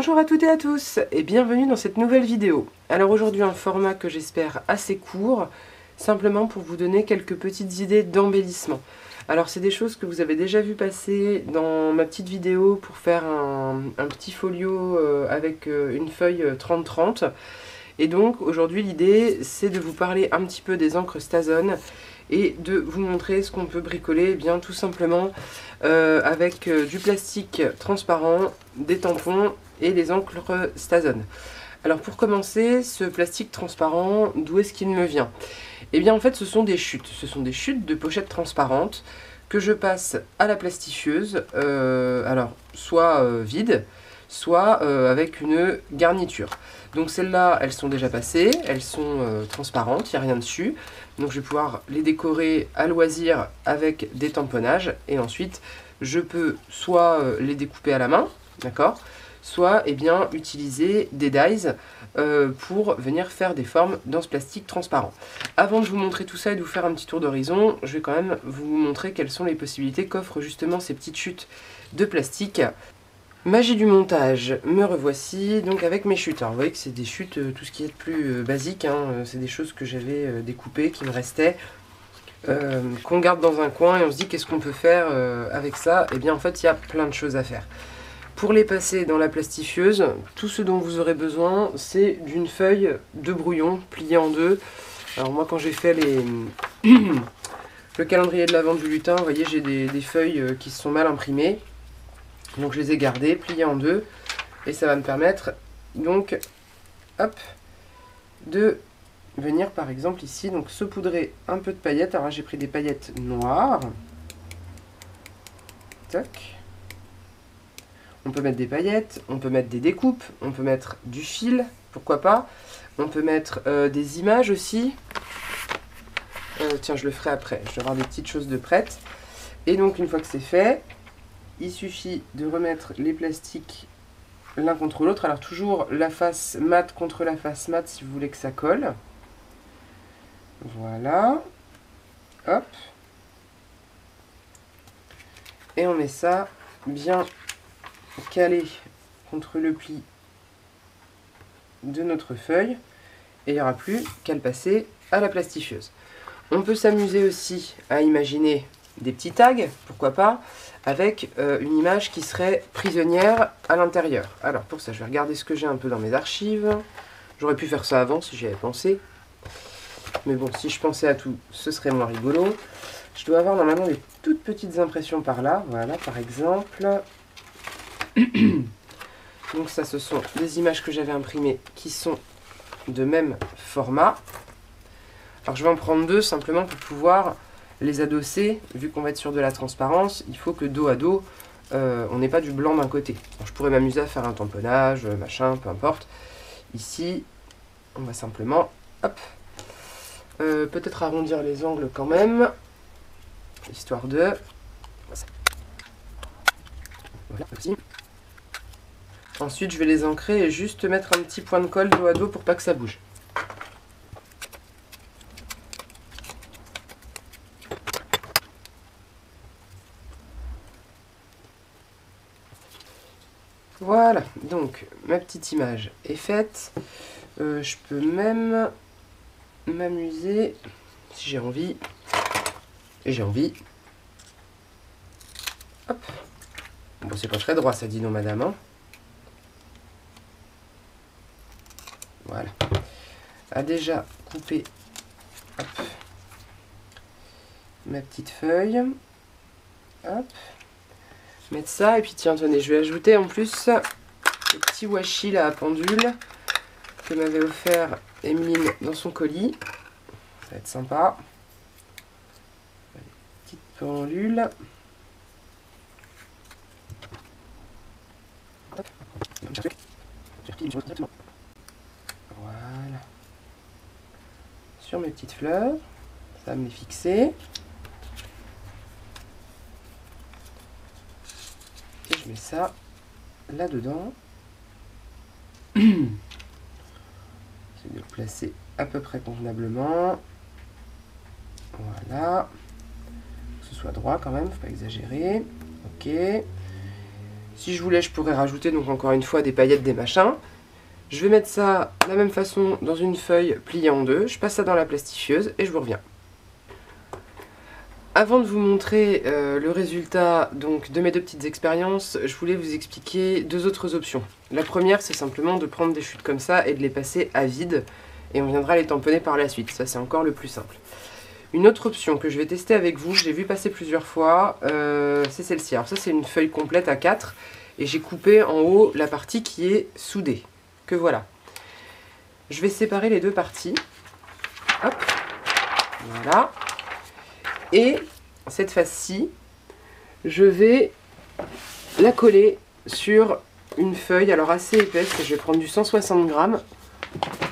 Bonjour à toutes et à tous et bienvenue dans cette nouvelle vidéo. Alors aujourd'hui un format que j'espère assez court, simplement pour vous donner quelques petites idées d'embellissement. Alors c'est des choses que vous avez déjà vu passer dans ma petite vidéo pour faire un petit folio avec une feuille 30-30. Et donc aujourd'hui l'idée c'est de vous parler un petit peu des encres Stazone et de vous montrer ce qu'on peut bricoler, eh bien tout simplement avec du plastique transparent, des tampons et des encres Stazone. Alors pour commencer, ce plastique transparent, d'où est-ce qu'il me vient? Eh bien en fait ce sont des chutes de pochettes transparentes que je passe à la plastifieuse, alors soit vide, soit avec une garniture. Donc celles-là, elles sont déjà passées, elles sont transparentes, il n'y a rien dessus. Donc je vais pouvoir les décorer à loisir avec des tamponnages. Et ensuite, je peux soit les découper à la main, d'accord, soit eh bien, utiliser des dies pour venir faire des formes dans ce plastique transparent. Avant de vous montrer tout ça et de vous faire un petit tour d'horizon, je vais quand même vous montrer quelles sont les possibilités qu'offrent justement ces petites chutes de plastique. Magie du montage, me revoici donc avec mes chutes. Alors vous voyez que c'est des chutes, tout ce qui est de plus basique, hein, c'est des choses que j'avais découpées, qui me restaient, qu'on garde dans un coin et on se dit qu'est-ce qu'on peut faire avec ça. Et bien en fait il y a plein de choses à faire. Pour les passer dans la plastifieuse, tout ce dont vous aurez besoin c'est d'une feuille de brouillon pliée en deux. Alors moi quand j'ai fait le calendrier de l'Avent du lutin, vous voyez j'ai des feuilles qui se sont mal imprimées. Donc je les ai gardées, pliées en deux, et ça va me permettre donc hop, de venir par exemple ici donc saupoudrer un peu de paillettes. Alors là j'ai pris des paillettes noires. Tac. On peut mettre des paillettes, on peut mettre des découpes, on peut mettre du fil, pourquoi pas. On peut mettre des images aussi. Tiens, je le ferai après, je vais avoir des petites choses de prêtes. Et donc une fois que c'est fait, il suffit de remettre les plastiques l'un contre l'autre. Alors toujours la face mat contre la face mat si vous voulez que ça colle. Voilà. Hop. Et on met ça bien calé contre le pli de notre feuille. Et il n'y aura plus qu'à le passer à la plastifieuse. On peut s'amuser aussi à imaginer des petits tags, pourquoi pas, avec une image qui serait prisonnière à l'intérieur. Alors pour ça, je vais regarder ce que j'ai un peu dans mes archives. J'aurais pu faire ça avant si j'y avais pensé. Mais bon, si je pensais à tout, ce serait moins rigolo. Je dois avoir normalement des toutes petites impressions par là. Voilà, par exemple. Donc ça, ce sont des images que j'avais imprimées qui sont de même format. Alors je vais en prendre deux simplement pour pouvoir les adosser. Vu qu'on va être sur de la transparence, il faut que dos à dos, on n'ait pas du blanc d'un côté. Alors, je pourrais m'amuser à faire un tamponnage, machin, peu importe. Ici, on va simplement, hop, peut-être arrondir les angles quand même, histoire de... Voilà, aussi. Ensuite, je vais les ancrer et juste mettre un petit point de colle dos à dos pour pas que ça bouge. Voilà, donc ma petite image est faite. Je peux même m'amuser, si j'ai envie, et j'ai envie. Hop. Bon, c'est pas très droit, ça dit non, madame. Hein. Voilà. A déjà coupé hop, ma petite feuille. Hop. Mettre ça, et puis tiens, tenez, je vais ajouter en plus le petit washi là à pendule que m'avait offert Emeline dans son colis. Ça va être sympa. Petite pendule. Voilà. Sur mes petites fleurs, ça va me les fixer. Et je mets ça là-dedans. J'essaie de le placer à peu près convenablement. Voilà. Que ce soit droit quand même, faut pas exagérer. Ok. Si je voulais, je pourrais rajouter donc encore une fois des paillettes, des machins. Je vais mettre ça de la même façon dans une feuille pliée en deux. Je passe ça dans la plastifieuse et je vous reviens. Avant de vous montrer le résultat donc, de mes deux petites expériences, je voulais vous expliquer deux autres options. La première, c'est simplement de prendre des chutes comme ça et de les passer à vide. Et on viendra les tamponner par la suite. Ça, c'est encore le plus simple. Une autre option que je vais tester avec vous, j'ai vu passer plusieurs fois, c'est celle-ci. Alors ça, c'est une feuille complète à 4. Et j'ai coupé en haut la partie qui est soudée. Que voilà. Je vais séparer les deux parties. Hop. Voilà. Et cette face-ci, je vais la coller sur une feuille, alors assez épaisse. Je vais prendre du 160 grammes.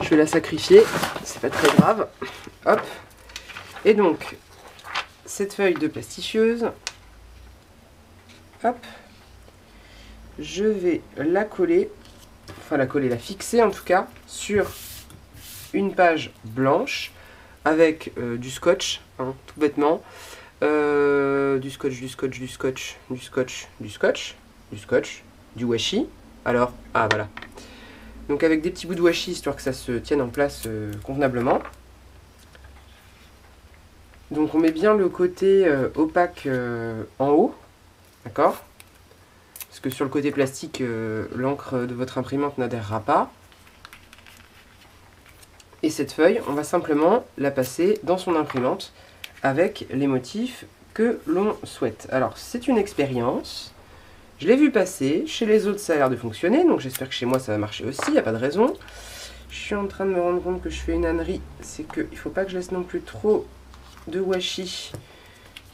Je vais la sacrifier, c'est pas très grave. Hop. Et donc, cette feuille de plastifieuse, hop, je vais la coller, enfin la fixer en tout cas, sur une page blanche avec du scotch, hein, tout bêtement. Du scotch, du washi. Alors, ah voilà. Donc avec des petits bouts de washi, histoire que ça se tienne en place convenablement. Donc on met bien le côté opaque en haut, d'accord? Parce que sur le côté plastique, l'encre de votre imprimante n'adhérera pas. Et cette feuille, on va simplement la passer dans son imprimante avec les motifs que l'on souhaite. Alors c'est une expérience, je l'ai vu passer, chez les autres ça a l'air de fonctionner, donc j'espère que chez moi ça va marcher aussi, il n'y a pas de raison. Je suis en train de me rendre compte que je fais une ânerie, c'est qu'il ne faut pas que je laisse non plus trop de washi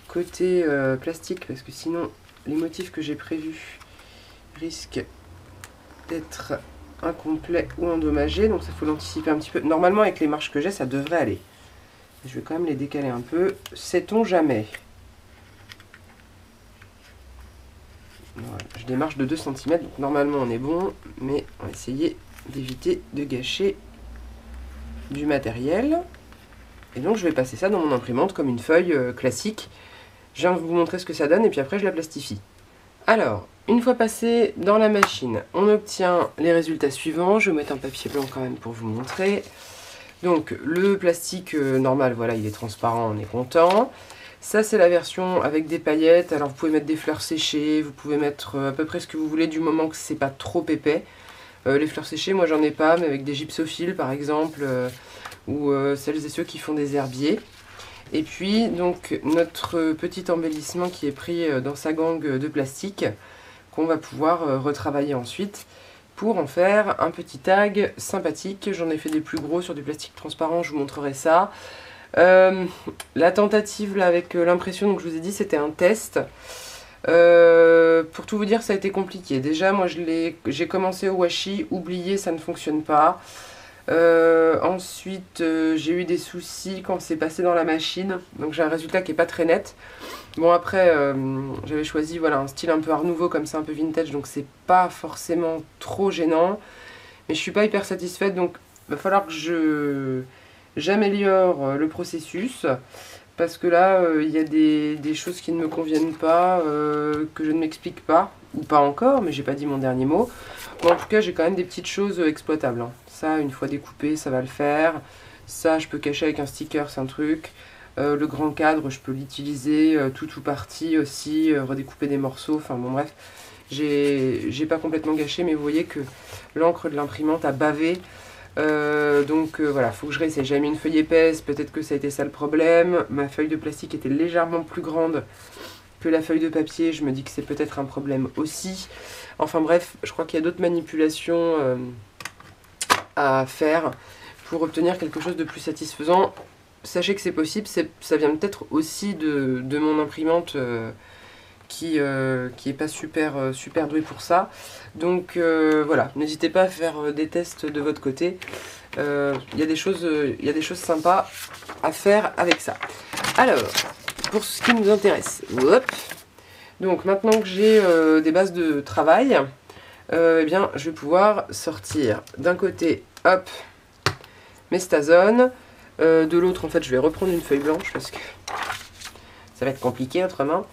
côté plastique, parce que sinon les motifs que j'ai prévus risquent d'être incomplets ou endommagés, donc ça faut l'anticiper un petit peu. Normalement avec les marges que j'ai ça devrait aller. Je vais quand même les décaler un peu, sait-on jamais. Voilà. Je démarche de 2 cm, donc normalement on est bon, mais on va essayer d'éviter de gâcher du matériel. Et donc je vais passer ça dans mon imprimante comme une feuille classique. Je viens de vous montrer ce que ça donne et puis après je la plastifie. Alors, une fois passé dans la machine, on obtient les résultats suivants. Je vais mettre un papier blanc quand même pour vous montrer. Donc le plastique normal, voilà, il est transparent, on est content. Ça c'est la version avec des paillettes. Alors vous pouvez mettre des fleurs séchées, vous pouvez mettre à peu près ce que vous voulez du moment que c'est pas trop épais. Les fleurs séchées, moi j'en ai pas, mais avec des gypsophiles par exemple, ou celles et ceux qui font des herbiers. Et puis donc notre petit embellissement qui est pris dans sa gangue de plastique, qu'on va pouvoir retravailler ensuite pour en faire un petit tag sympathique. J'en ai fait des plus gros sur du plastique transparent, je vous montrerai ça. La tentative là, avec l'impression, donc je vous ai dit c'était un test. Pour tout vous dire, ça a été compliqué. Déjà moi j'ai commencé au washi, oublié, ça ne fonctionne pas. Ensuite j'ai eu des soucis quand c'est passé dans la machine, donc j'ai un résultat qui est pas très net. Bon après j'avais choisi voilà, un style un peu art nouveau comme ça, un peu vintage, donc c'est pas forcément trop gênant, mais je suis pas hyper satisfaite, donc il va falloir que j'améliore le processus, parce que là il y a des choses qui ne me conviennent pas, que je ne m'explique pas, ou pas encore, mais j'ai pas dit mon dernier mot. Bon, en tout cas j'ai quand même des petites choses exploitables, hein. Ça une fois découpé ça va le faire, ça je peux cacher avec un sticker, c'est un truc. Le grand cadre, je peux l'utiliser tout ou partie aussi, redécouper des morceaux, enfin bon bref. J'ai pas complètement gâché, mais vous voyez que l'encre de l'imprimante a bavé. Donc voilà, faut que je réessaye. J'avais mis une feuille épaisse, peut-être que ça a été ça le problème. Ma feuille de plastique était légèrement plus grande que la feuille de papier, je me dis que c'est peut-être un problème aussi. Enfin bref, je crois qu'il y a d'autres manipulations à faire pour obtenir quelque chose de plus satisfaisant. Sachez que c'est possible, ça vient peut-être aussi de mon imprimante qui est pas super douée pour ça. Donc voilà, n'hésitez pas à faire des tests de votre côté. Il y a des choses sympas à faire avec ça. Alors, pour ce qui nous intéresse, hop, donc maintenant que j'ai des bases de travail, eh bien, je vais pouvoir sortir d'un côté, hop, mes Stazones. De l'autre, en fait, je vais reprendre une feuille blanche parce que ça va être compliqué autrement.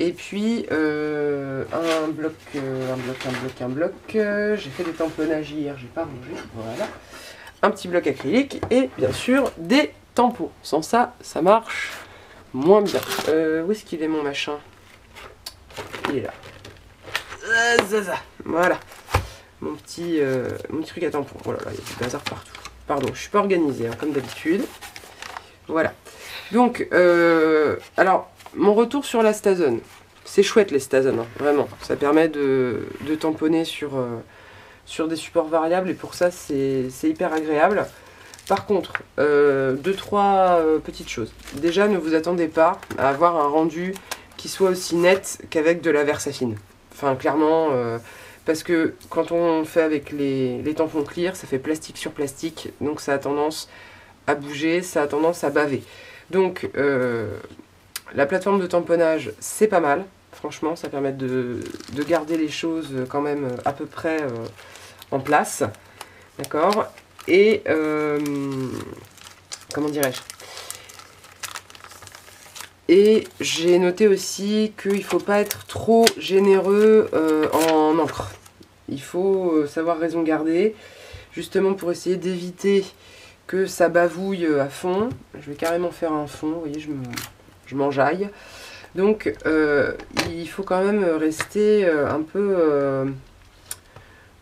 Et puis un bloc. J'ai fait des tamponnages hier, j'ai pas rangé. Voilà. Un petit bloc acrylique et bien sûr des tampons. Sans ça, ça marche moins bien. Où est-ce qu'il est mon machin? Il est là. Voilà. Mon petit truc à tampons. Oh là là, il y a du bazar partout. Pardon, je suis pas organisée, hein, comme d'habitude. Voilà. Donc, alors, mon retour sur la Stazone. C'est chouette les Stazone, hein, vraiment. Ça permet de tamponner sur des supports variables et pour ça, c'est hyper agréable. Par contre, 2-3 petites choses. Déjà, ne vous attendez pas à avoir un rendu qui soit aussi net qu'avec de la Versafine. Enfin, clairement, parce que quand on fait avec les tampons clear, ça fait plastique sur plastique, donc ça a tendance à bouger, ça a tendance à baver. Donc, la plateforme de tamponnage, c'est pas mal. Franchement, ça permet de garder les choses quand même à peu près en place. D'accord? Et, comment dirais-je? Et j'ai noté aussi qu'il ne faut pas être trop généreux en encre. Il faut savoir raison garder, justement pour essayer d'éviter que ça bavouille à fond. Je vais carrément faire un fond, vous voyez, je m'enjaille. Donc, il faut quand même rester un peu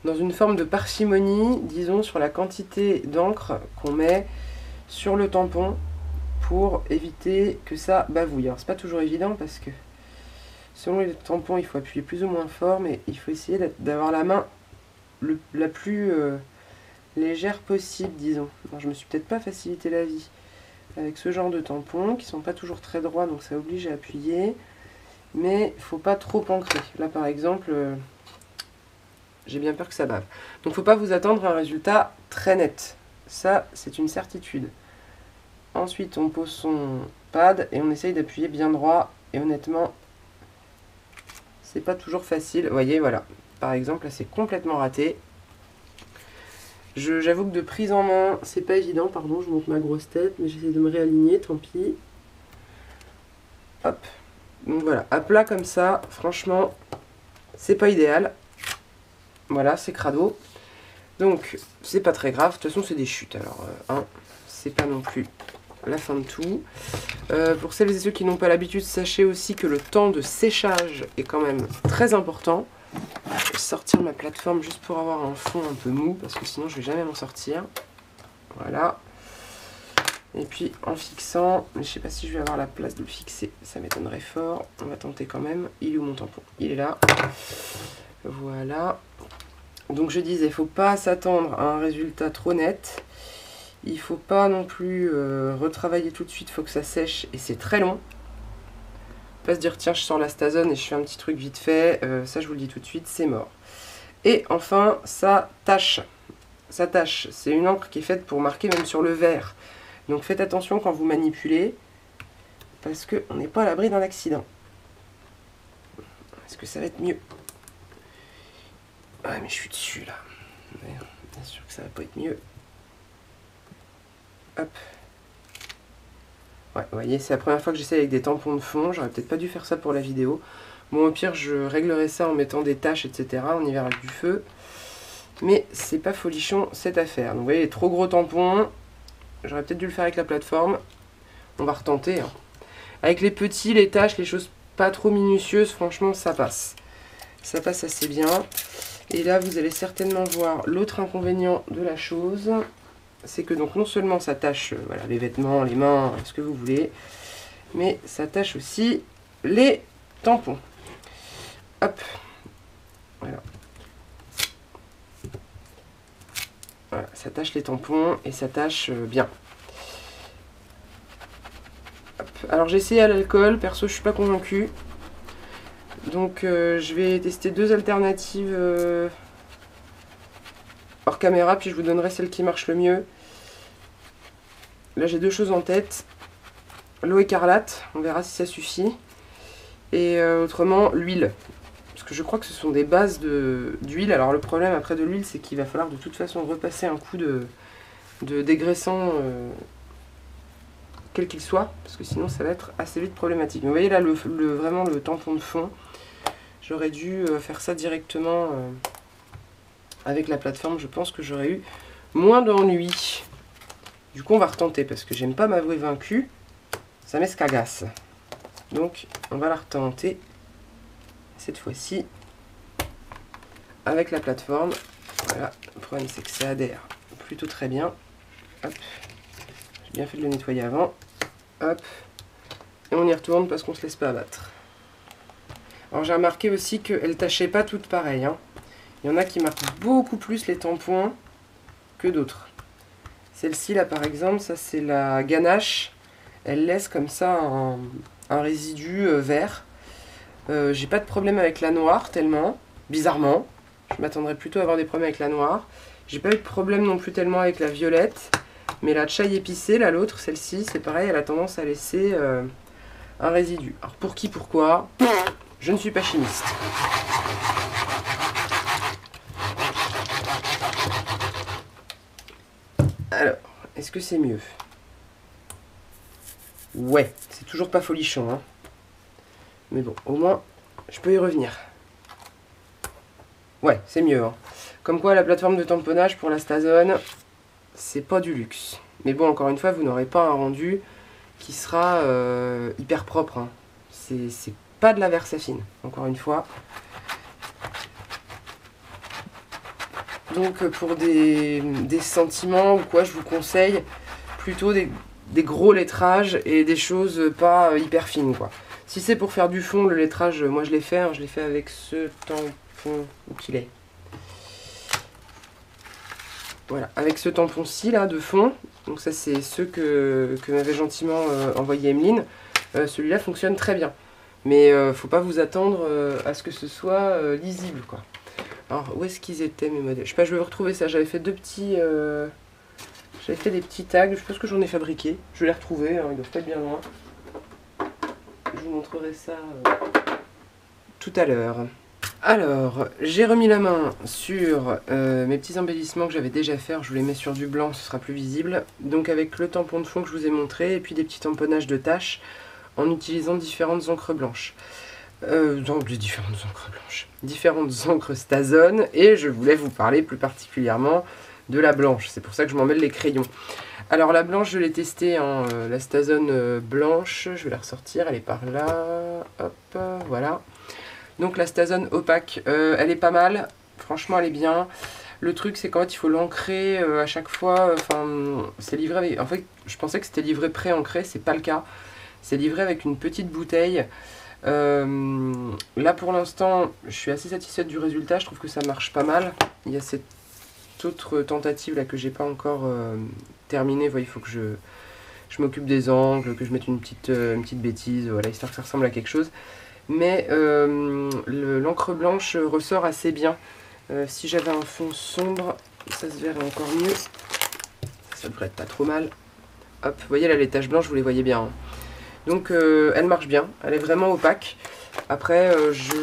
dans une forme de parcimonie, disons, sur la quantité d'encre qu'on met sur le tampon pour éviter que ça bavouille. Alors, c'est pas toujours évident parce que selon les tampons, il faut appuyer plus ou moins fort, mais il faut essayer d'avoir la main la plus légère possible, disons. Alors, je me suis peut-être pas facilité la vie avec ce genre de tampons qui sont pas toujours très droits, donc ça oblige à appuyer, mais il faut pas trop ancrer. Là, par exemple, j'ai bien peur que ça bave. Donc, faut pas vous attendre à un résultat très net. Ça, c'est une certitude. Ensuite, on pose son pad et on essaye d'appuyer bien droit. Et honnêtement, c'est pas toujours facile. Vous voyez, voilà. Par exemple, là, c'est complètement raté. J'avoue que de prise en main, c'est pas évident. Pardon, je monte ma grosse tête, mais j'essaie de me réaligner, tant pis. Hop. Donc voilà, à plat comme ça, franchement, c'est pas idéal. Voilà, c'est crado. Donc, c'est pas très grave. De toute façon, c'est des chutes. Alors, c'est pas non plus la fin de tout. Pour celles et ceux qui n'ont pas l'habitude, sachez aussi que le temps de séchage est quand même très important. Je vais sortir ma plateforme juste pour avoir un fond un peu mou, parce que sinon je vais jamais m'en sortir. Voilà. Et puis en fixant, mais je sais pas si je vais avoir la place de le fixer, ça m'étonnerait fort. On va tenter quand même. Il est où mon tampon? Il est là. Voilà. Donc je disais, il ne faut pas s'attendre à un résultat trop net. Il faut pas non plus retravailler tout de suite, il faut que ça sèche et c'est très long. Pas se dire tiens je sors la Stazone et je fais un petit truc vite fait, ça je vous le dis tout de suite, c'est mort. Et enfin ça tâche. Ça tâche, c'est une encre qui est faite pour marquer même sur le verre. Donc faites attention quand vous manipulez, parce qu'on n'est pas à l'abri d'un accident. Est-ce que ça va être mieux? Ah mais je suis dessus là. Bien sûr que ça va pas être mieux. Hop. Ouais, vous voyez, c'est la première fois que j'essaie avec des tampons de fond. J'aurais peut-être pas dû faire ça pour la vidéo. Bon, au pire, je réglerai ça en mettant des taches, etc. On y verra avec du feu. Mais c'est pas folichon cette affaire. Donc, vous voyez, les trop gros tampons. J'aurais peut-être dû le faire avec la plateforme. On va retenter. Hein. Avec les petits, les taches, les choses pas trop minutieuses, franchement, ça passe. Ça passe assez bien. Et là, vous allez certainement voir l'autre inconvénient de la chose. C'est que donc non seulement ça tâche voilà, les vêtements, les mains, ce que vous voulez, mais ça tâche aussi les tampons. Hop. Voilà. Voilà, ça tâche les tampons et ça tâche bien. Hop. Alors j'ai essayé à l'alcool, perso je suis pas convaincue. Donc je vais tester deux alternatives hors caméra, puis je vous donnerai celle qui marche le mieux. Là j'ai deux choses en tête. L'eau écarlate, on verra si ça suffit. Et autrement l'huile. Parce que je crois que ce sont des bases d'huile. Alors le problème après de l'huile, c'est qu'il va falloir de toute façon repasser un coup de dégraissant quel qu'il soit, parce que sinon ça va être assez vite problématique. Mais vous voyez là, vraiment le tampon de fond, j'aurais dû faire ça directement avec la plateforme. Je pense que j'aurais eu moins d'ennuis. Du coup, on va retenter, parce que j'aime pas m'avouer vaincu. Ça m'escagasse. Donc, on va la retenter cette fois-ci avec la plateforme. Voilà, le problème c'est que ça adhère plutôt très bien. Hop, j'ai bien fait de le nettoyer avant. Hop, et on y retourne parce qu'on ne se laisse pas abattre. Alors j'ai remarqué aussi qu'elles ne tâchaient pas toutes pareilles, hein. Il y en a qui marquent beaucoup plus les tampons que d'autres. Celle-ci là par exemple, ça c'est la ganache. Elle laisse comme ça un résidu vert. J'ai pas de problème avec la noire tellement, bizarrement. Je m'attendrais plutôt à avoir des problèmes avec la noire. J'ai pas eu de problème non plus tellement avec la violette. Mais la chai épicée, là l'autre, celle-ci, c'est pareil, elle a tendance à laisser un résidu. Alors pour qui, pourquoi? Je ne suis pas chimiste. Alors, est-ce que c'est mieux? Ouais, c'est toujours pas folichon, hein. Mais bon, au moins, je peux y revenir. Ouais, c'est mieux, hein. Comme quoi, la plateforme de tamponnage pour la Stazone, c'est pas du luxe. Mais bon, encore une fois, vous n'aurez pas un rendu qui sera hyper propre, hein. C'est pas de la Versafine, encore une fois. Donc pour des sentiments ou quoi, je vous conseille plutôt des gros lettrages et des choses pas hyper fines, quoi. Si c'est pour faire du fond, le lettrage, moi je l'ai fait, hein, je l'ai fait avec ce tampon, où qu'il est. Voilà, avec ce tampon-ci là de fond, donc ça c'est ceux que m'avait gentiment envoyé Emeline. Celui-là fonctionne très bien, mais faut pas vous attendre à ce que ce soit lisible, quoi. Alors où est-ce qu'ils étaient mes modèles? Je sais pas, je vais vous retrouver ça. J'avais fait j'avais fait des petits tags, je pense que j'en ai fabriqué. Je vais les retrouver, hein, ils doivent pas être bien loin. Je vous montrerai ça tout à l'heure. Alors, j'ai remis la main sur mes petits embellissements que j'avais déjà fait. Je vous les mets sur du blanc, ce sera plus visible. Donc avec le tampon de fond que je vous ai montré, et puis des petits tamponnages de taches en utilisant différentes encres blanches. Différentes encres Stazone, et je voulais vous parler plus particulièrement de la blanche. C'est pour ça que je m'en mêle les crayons. Alors la blanche, je l'ai testée, hein, la Stazone blanche. Je vais la ressortir, elle est par là. Hop, voilà. Donc la Stazone opaque, elle est pas mal, franchement elle est bien. Le truc c'est qu'en fait il faut l'ancrer à chaque fois, c'est livré avec... En fait je pensais que c'était livré pré-ancré, c'est pas le cas. C'est livré avec une petite bouteille. Là pour l'instant je suis assez satisfaite du résultat, je trouve que ça marche pas mal. Il y a cette autre tentative là que j'ai pas encore terminée, il faut que je m'occupe des angles, que je mette une petite bêtise, voilà, histoire que ça ressemble à quelque chose. Mais l'encre blanche ressort assez bien. Si j'avais un fond sombre, ça se verrait encore mieux. Ça devrait être pas trop mal. Hop, vous voyez là les taches blanches, vous les voyez bien, hein. Donc elle marche bien, elle est vraiment opaque. Après,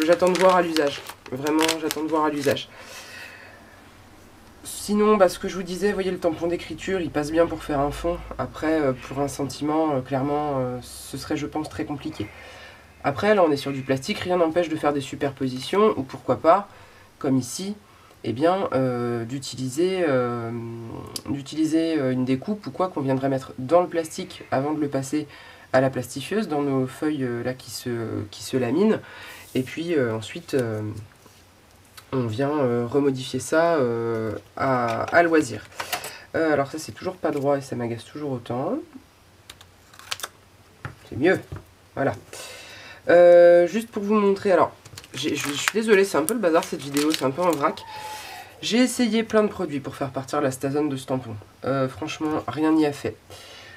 j'attends de voir à l'usage. Vraiment, j'attends de voir à l'usage. Sinon, ce que je vous disais, vous voyez le tampon d'écriture, il passe bien pour faire un fond. Après, pour un sentiment, clairement, ce serait, je pense, très compliqué. Après, là, on est sur du plastique, rien n'empêche de faire des superpositions, ou pourquoi pas, comme ici, eh bien, d'utiliser une découpe ou quoi qu'on viendrait mettre dans le plastique avant de le passer à la plastifieuse, dans nos feuilles là qui se laminent, et puis ensuite on vient remodifier ça à loisir. Alors ça c'est toujours pas droit et ça m'agace toujours autant. C'est mieux, voilà. Juste pour vous montrer, alors je suis désolée, c'est un peu le bazar cette vidéo, c'est un peu un vrac. J'ai essayé plein de produits pour faire partir la Stazone de ce tampon. Franchement, rien n'y a fait.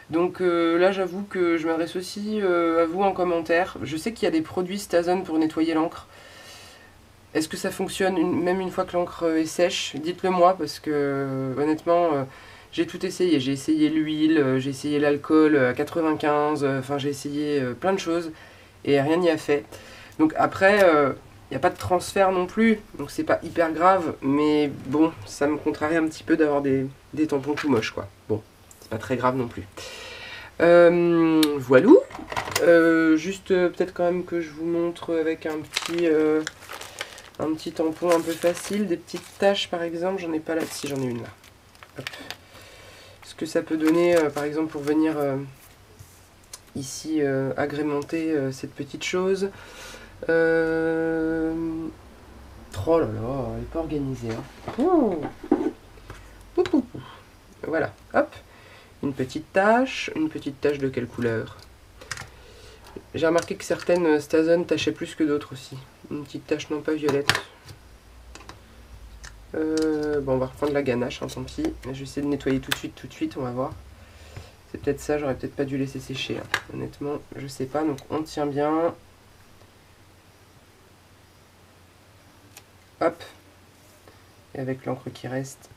Donc là, j'avoue que je m'adresse aussi à vous en commentaire. Je sais qu'il y a des produits Stazone pour nettoyer l'encre. Est-ce que ça fonctionne même une fois que l'encre est sèche? Dites-le moi, parce que honnêtement, j'ai tout essayé. J'ai essayé l'huile, j'ai essayé l'alcool à 95, enfin j'ai essayé plein de choses et rien n'y a fait. Donc après, il n'y a pas de transfert non plus, donc c'est pas hyper grave, mais bon, ça me contrarie un petit peu d'avoir des tampons tout moches, quoi. Bon, c'est pas très grave non plus. Voilà. Juste peut-être quand même que je vous montre avec un petit tampon un peu facile, des petites taches par exemple, j'en ai pas là, si j'en ai une là. Hop. Ce que ça peut donner par exemple pour venir ici agrémenter cette petite chose. Oh là là, elle n'est pas organisée. Hein. Ouh. Ouh, ouh, ouh. Voilà, hop, une petite tache de quelle couleur? J'ai remarqué que certaines Stason tachaient plus que d'autres aussi. Une petite tache non pas violette. Bon, on va reprendre la ganache, hein, tant pis. Je vais essayer de nettoyer tout de suite, on va voir. C'est peut-être ça, j'aurais peut-être pas dû laisser sécher. Hein. Honnêtement, je sais pas, donc on tient bien. Hop. Et avec l'encre qui reste.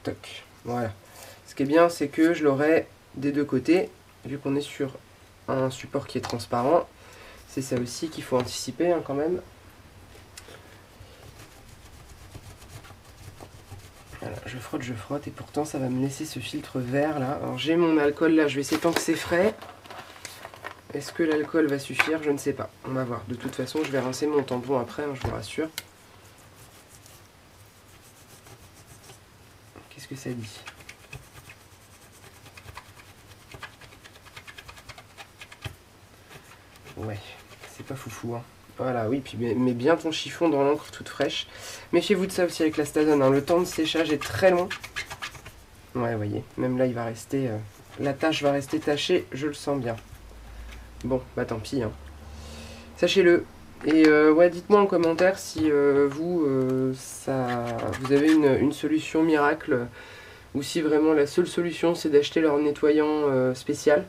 Toc. Voilà. Ce qui est bien, c'est que je l'aurai des deux côtés, vu qu'on est sur un support qui est transparent. C'est ça aussi qu'il faut anticiper, hein, quand même. Voilà, je frotte, et pourtant ça va me laisser ce filtre vert là. Alors j'ai mon alcool là, je vais essayer tant que c'est frais. Est-ce que l'alcool va suffire? Je ne sais pas. On va voir. De toute façon, je vais rincer mon tampon après, hein, je vous rassure. Qu'est-ce que ça dit? Ouais, c'est pas foufou, hein. Voilà, oui, puis mets bien ton chiffon dans l'encre toute fraîche. Méfiez-vous de ça aussi avec la Stason, hein. Le temps de séchage est très long. Ouais, vous voyez, même là, il va rester... la tache va rester tachée, je le sens bien. Bon, bah tant pis, hein. Sachez-le. Et ouais, dites-moi en commentaire si vous avez une solution miracle, ou si vraiment la seule solution c'est d'acheter leur nettoyant spécial.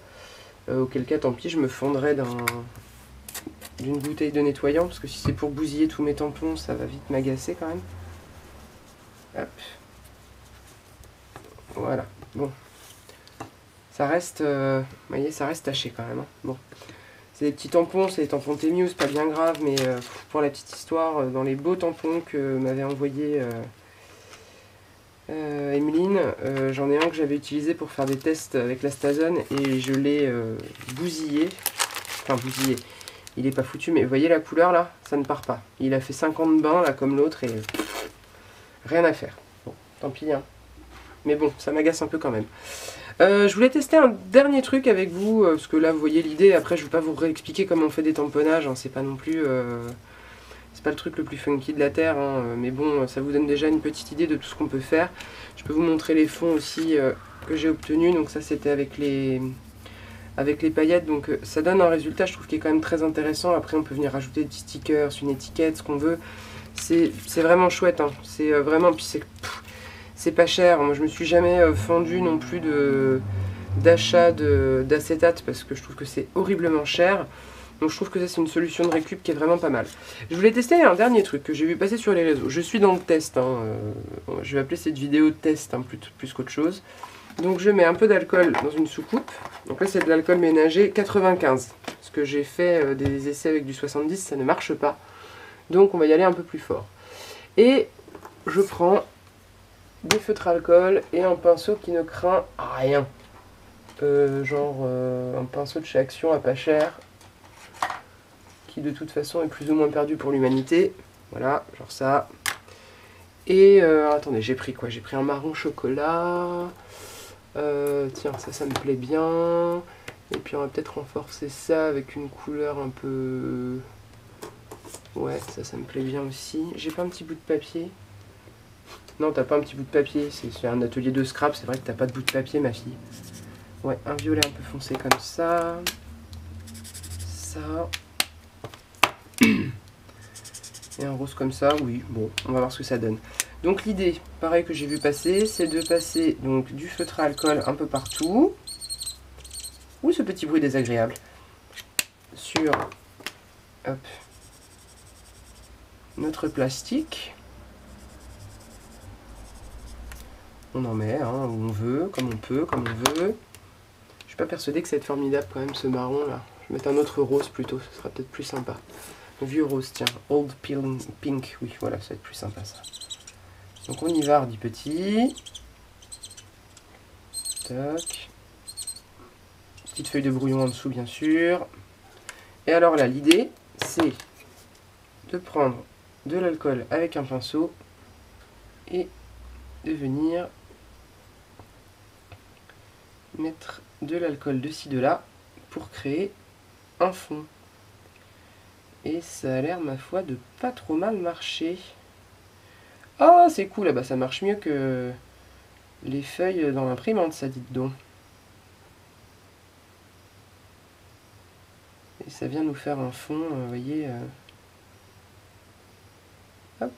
Auquel cas, tant pis, je me fondrai d'une bouteille de nettoyant, parce que si c'est pour bousiller tous mes tampons, ça va vite m'agacer quand même. Hop. Voilà, bon. Ça reste, vous voyez, ça reste taché quand même. Hein. Bon. C'est des petits tampons, c'est des tampons Temious, pas bien grave, mais pour la petite histoire, dans les beaux tampons que m'avait envoyé Emeline, j'en ai un que j'avais utilisé pour faire des tests avec la Stason, et je l'ai bousillé. Enfin, bousillé. Il est pas foutu, mais vous voyez la couleur là? Ça ne part pas. Il a fait 50 bains là comme l'autre et rien à faire. Bon, tant pis. Hein. Mais bon, ça m'agace un peu quand même. Je voulais tester un dernier truc avec vous, parce que là vous voyez l'idée. Après, je ne vais pas vous réexpliquer comment on fait des tamponnages. Hein, c'est pas non plus... c'est pas le truc le plus funky de la terre. Hein, mais bon, ça vous donne déjà une petite idée de tout ce qu'on peut faire. Je peux vous montrer les fonds aussi que j'ai obtenus. Donc ça, c'était avec les paillettes, donc ça donne un résultat, je trouve, qui est quand même très intéressant. Après, on peut venir rajouter des petits stickers, une étiquette, ce qu'on veut. C'est vraiment chouette, hein. C'est vraiment, puis c'est pas cher. Moi, je me suis jamais fendu non plus d'achat d'acétate, parce que je trouve que c'est horriblement cher. Donc je trouve que ça, c'est une solution de récup qui est vraiment pas mal. Je voulais tester un dernier truc que j'ai vu passer sur les réseaux. Je suis dans le test, hein. Je vais appeler cette vidéo test, hein, plus qu'autre chose. Donc je mets un peu d'alcool dans une soucoupe. Donc là, c'est de l'alcool ménager 95. Parce que j'ai fait des essais avec du 70, ça ne marche pas. Donc on va y aller un peu plus fort. Et je prends des feutres alcool et un pinceau qui ne craint rien. Genre un pinceau de chez Action à pas cher. Qui de toute façon est plus ou moins perdu pour l'humanité. Voilà, genre ça. Et attendez, j'ai pris quoi? J'ai pris un marron chocolat. Tiens, ça me plaît bien. Et puis on va peut-être renforcer ça avec une couleur un peu... Ouais, ça me plaît bien aussi. J'ai pas un petit bout de papier? Non, t'as pas un petit bout de papier. C'est un atelier de scrap, c'est vrai que t'as pas de bout de papier, ma fille. Ouais, un violet un peu foncé comme ça. Ça. Et un rose comme ça, oui. Bon, on va voir ce que ça donne. Donc l'idée, pareil que j'ai vu passer, c'est de passer donc du feutre à alcool un peu partout. Ouh, ce petit bruit désagréable. Sur hop, notre plastique. On en met hein, où on veut, comme on peut, comme on veut. Je suis pas persuadée que ça va être formidable quand même ce marron là. Je vais mettre un autre rose plutôt, ce sera peut-être plus sympa. Le vieux rose, tiens, Old Pink, oui, voilà, ça va être plus sympa ça. Donc on y va, hardi petit. Tac. Petite feuille de brouillon en dessous, bien sûr. Et alors là, l'idée, c'est de prendre de l'alcool avec un pinceau et de venir mettre de l'alcool de ci, de là pour créer un fond. Et ça a l'air, ma foi, de pas trop mal marcher. Ah, c'est cool, ah bah ça marche mieux que les feuilles dans l'imprimante, ça, dites donc. Et ça vient nous faire un fond, vous voyez. Hop.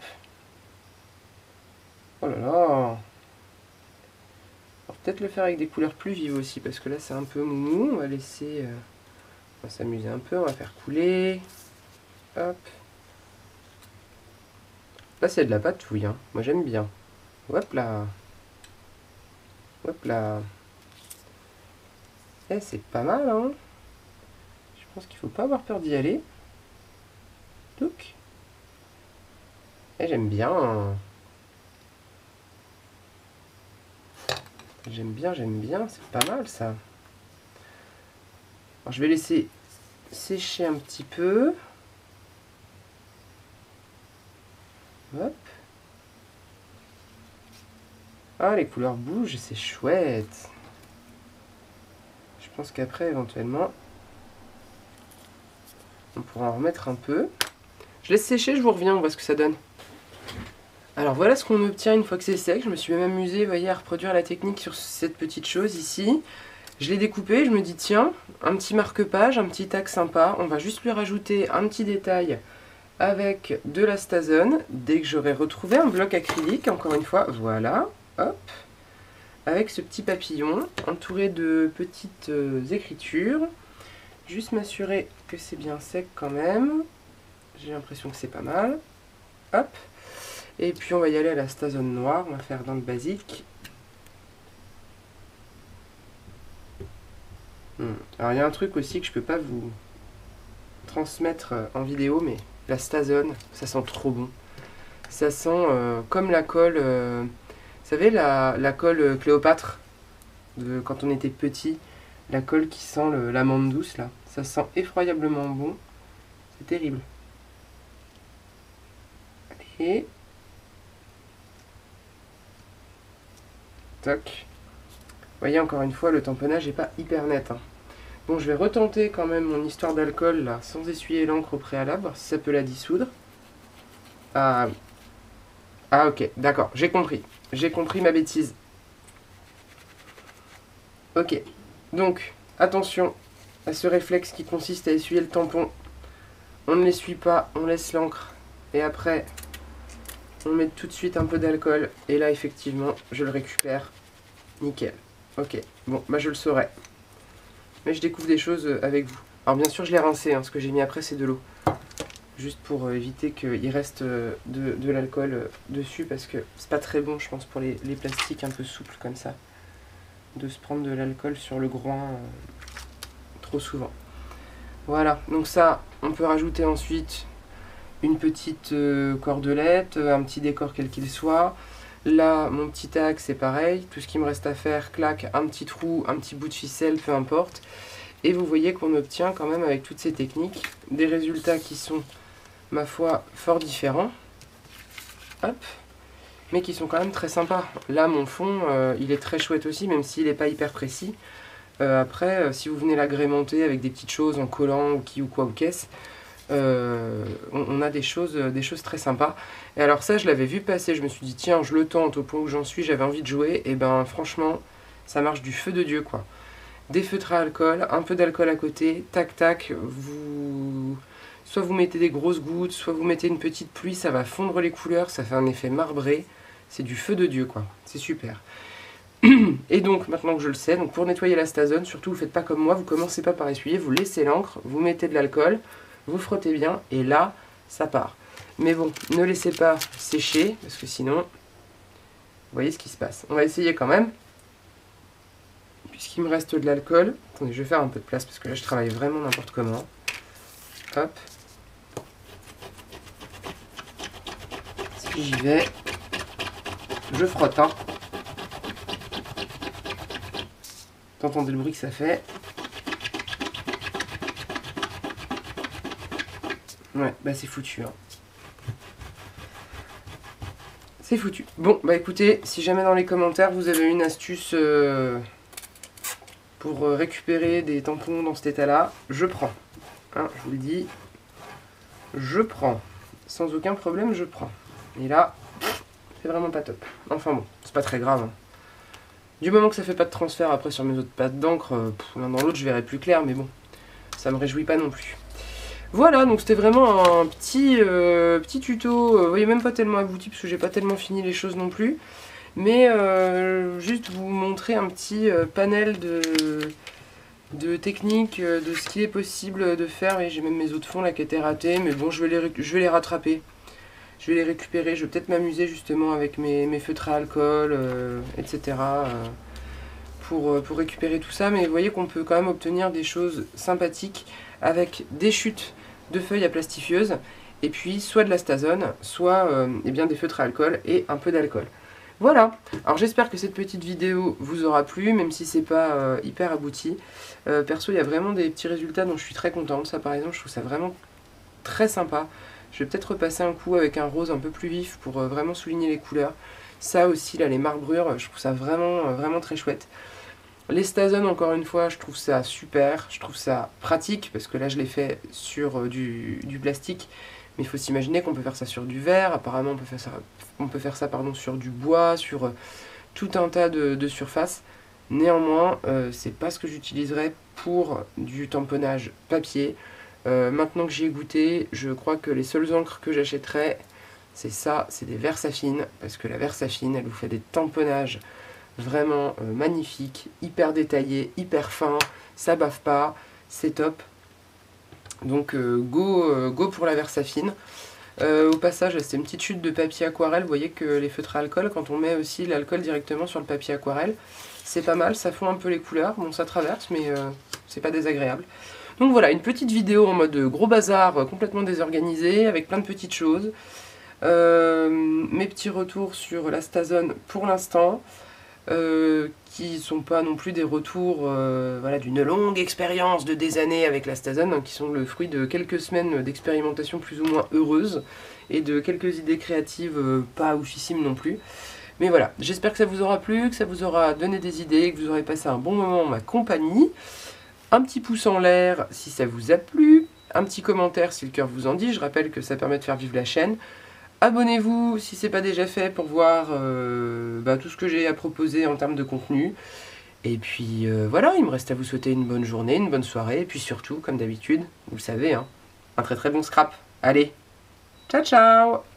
Oh là là. On va peut-être le faire avec des couleurs plus vives aussi, parce que là c'est un peu moumou. On va laisser... on va s'amuser un peu, on va faire couler. Hop. Là c'est de la patouille, hein. Moi j'aime bien. Hop là. Hop là. Eh, c'est pas mal, hein. Je pense qu'il faut pas avoir peur d'y aller. Touc. Eh, j'aime bien. J'aime bien. C'est pas mal, ça. Alors, je vais laisser sécher un petit peu. Hop. Ah, les couleurs bougent, c'est chouette. Je pense qu'après, éventuellement, on pourra en remettre un peu. Je laisse sécher, je vous reviens, on voit ce que ça donne. Alors voilà ce qu'on obtient une fois que c'est sec. Je me suis même amusée, vous voyez, à reproduire la technique sur cette petite chose ici. Je l'ai découpé, je me dis tiens, un petit marque-page, un petit tag sympa. On va juste lui rajouter un petit détail avec de la Stazone. Dès que j'aurai retrouvé un bloc acrylique, encore une fois, voilà, hop. Avec ce petit papillon, entouré de petites écritures. Juste m'assurer que c'est bien sec quand même. J'ai l'impression que c'est pas mal. Hop. Et puis on va y aller à la Stazone noire, on va faire dans le basique. Alors il y a un truc aussi que je peux pas vous transmettre en vidéo, mais la Stazone, ça sent trop bon. Ça sent comme la colle, vous savez la colle Cléopâtre, de quand on était petit, la colle qui sent l'amande douce là. Ça sent effroyablement bon, c'est terrible. Et toc. Vous voyez, encore une fois, le tamponnage n'est pas hyper net. Hein. Bon, je vais retenter quand même mon histoire d'alcool, là, sans essuyer l'encre au préalable, voir si ça peut la dissoudre. Ah, ah ok, d'accord, j'ai compris. J'ai compris ma bêtise. Ok, donc, attention à ce réflexe qui consiste à essuyer le tampon. On ne l'essuie pas, on laisse l'encre. Et après, on met tout de suite un peu d'alcool. Et là, effectivement, je le récupère. Nickel. Ok, bon, bah je le saurai. Mais je découvre des choses avec vous. Alors bien sûr, je l'ai rincé, hein, ce que j'ai mis après, c'est de l'eau. Juste pour éviter qu'il reste de l'alcool dessus, parce que c'est pas très bon, je pense, pour les plastiques un peu souples comme ça. De se prendre de l'alcool sur le groin trop souvent. Voilà, donc ça, on peut rajouter ensuite une petite cordelette, un petit décor quel qu'il soit. Là, mon petit tag, c'est pareil. Tout ce qui me reste à faire, clac, un petit trou, un petit bout de ficelle, peu importe. Et vous voyez qu'on obtient quand même avec toutes ces techniques des résultats qui sont, ma foi, fort différents. Hop. Mais qui sont quand même très sympas. Là, mon fond, il est très chouette aussi, même s'il n'est pas hyper précis. Après, si vous venez l'agrémenter avec des petites choses en collant ou qui ou quoi ou qu'est-ce, on a des choses très sympas. Et alors ça, je l'avais vu passer, je me suis dit tiens, je le tente au point où j'en suis, j'avais envie de jouer. Et ben franchement, ça marche du feu de Dieu quoi. Des feutres à alcool, un peu d'alcool à côté, tac tac, soit vous mettez des grosses gouttes, soit vous mettez une petite pluie, ça va fondre les couleurs, ça fait un effet marbré. C'est du feu de Dieu quoi, c'est super. Et donc, maintenant que je le sais, donc pour nettoyer la Stazone, surtout vous faites pas comme moi, vous commencez pas par essuyer, vous laissez l'encre, vous mettez de l'alcool, vous frottez bien, et là, ça part. Mais bon, ne laissez pas sécher, parce que sinon, vous voyez ce qui se passe. On va essayer quand même, puisqu'il me reste de l'alcool. Attendez, je vais faire un peu de place, parce que là, je travaille vraiment n'importe comment. Hop. Si j'y vais, je frotte, hein. T'entendez le bruit que ça fait. Ouais, bah c'est foutu. Hein. C'est foutu. Bon, bah écoutez, si jamais dans les commentaires vous avez une astuce pour récupérer des tampons dans cet état-là, je prends. Hein, je vous le dis, je prends. Sans aucun problème, je prends. Et là, c'est vraiment pas top. Enfin bon, c'est pas très grave. Hein. Du moment que ça fait pas de transfert après sur mes autres pattes d'encre, l'un dans l'autre je verrai plus clair, mais bon, ça me réjouit pas non plus. Voilà, donc c'était vraiment un petit tuto, vous voyez, même pas tellement abouti parce que j'ai pas tellement fini les choses non plus, mais juste vous montrer un petit panel de techniques, de ce qu'il est possible de faire. Et j'ai même mes autres fonds là qui étaient ratés, mais bon, je vais les rattraper. Je vais les récupérer, je vais peut-être m'amuser justement avec mes feutres à alcool, etc. Pour récupérer tout ça. Mais vous voyez qu'on peut quand même obtenir des choses sympathiques avec des chutes de feuilles à plastifieuse, et puis soit de la stazone, soit eh bien, des feutres à alcool et un peu d'alcool. Voilà, alors j'espère que cette petite vidéo vous aura plu, même si c'est pas hyper abouti. Perso, il y a vraiment des petits résultats dont je suis très contente. Ça par exemple, je trouve ça vraiment très sympa. Je vais peut-être repasser un coup avec un rose un peu plus vif pour vraiment souligner les couleurs. Ça aussi, là, les marbrures, je trouve ça vraiment très chouette. Les Stazone, encore une fois, je trouve ça super. Je trouve ça pratique, parce que là, je l'ai fait sur du plastique. Mais il faut s'imaginer qu'on peut faire ça sur du verre. Apparemment, on peut faire ça sur du bois, sur tout un tas de surfaces. Néanmoins, c'est pas ce que j'utiliserai pour du tamponnage papier. Maintenant que j'y ai goûté, je crois que les seules encres que j'achèterai, c'est ça, c'est des Versafine, parce que la Versafine, elle vous fait des tamponnages vraiment magnifiques, hyper détaillés, hyper fins, ça bave pas, c'est top. Donc go pour la Versafine. Au passage, c'est une petite chute de papier aquarelle. Vous voyez que les feutres à alcool, quand on met aussi l'alcool directement sur le papier aquarelle, c'est pas mal, ça fond un peu les couleurs. Bon, ça traverse, mais c'est pas désagréable. Donc voilà, une petite vidéo en mode gros bazar, complètement désorganisé, avec plein de petites choses. Mes petits retours sur la Stazone pour l'instant, qui sont pas non plus des retours voilà, d'une longue expérience de des années avec la Stazone, hein, qui sont le fruit de quelques semaines d'expérimentation plus ou moins heureuse, et de quelques idées créatives pas oufissimes non plus. Mais voilà, j'espère que ça vous aura plu, que ça vous aura donné des idées, que vous aurez passé un bon moment en ma compagnie. Un petit pouce en l'air si ça vous a plu, un petit commentaire si le cœur vous en dit, je rappelle que ça permet de faire vivre la chaîne. Abonnez-vous si ce n'est pas déjà fait pour voir tout ce que j'ai à proposer en termes de contenu. Et puis voilà, il me reste à vous souhaiter une bonne journée, une bonne soirée, et puis surtout, comme d'habitude, vous le savez, hein, un très très bon scrap. Allez, ciao ciao!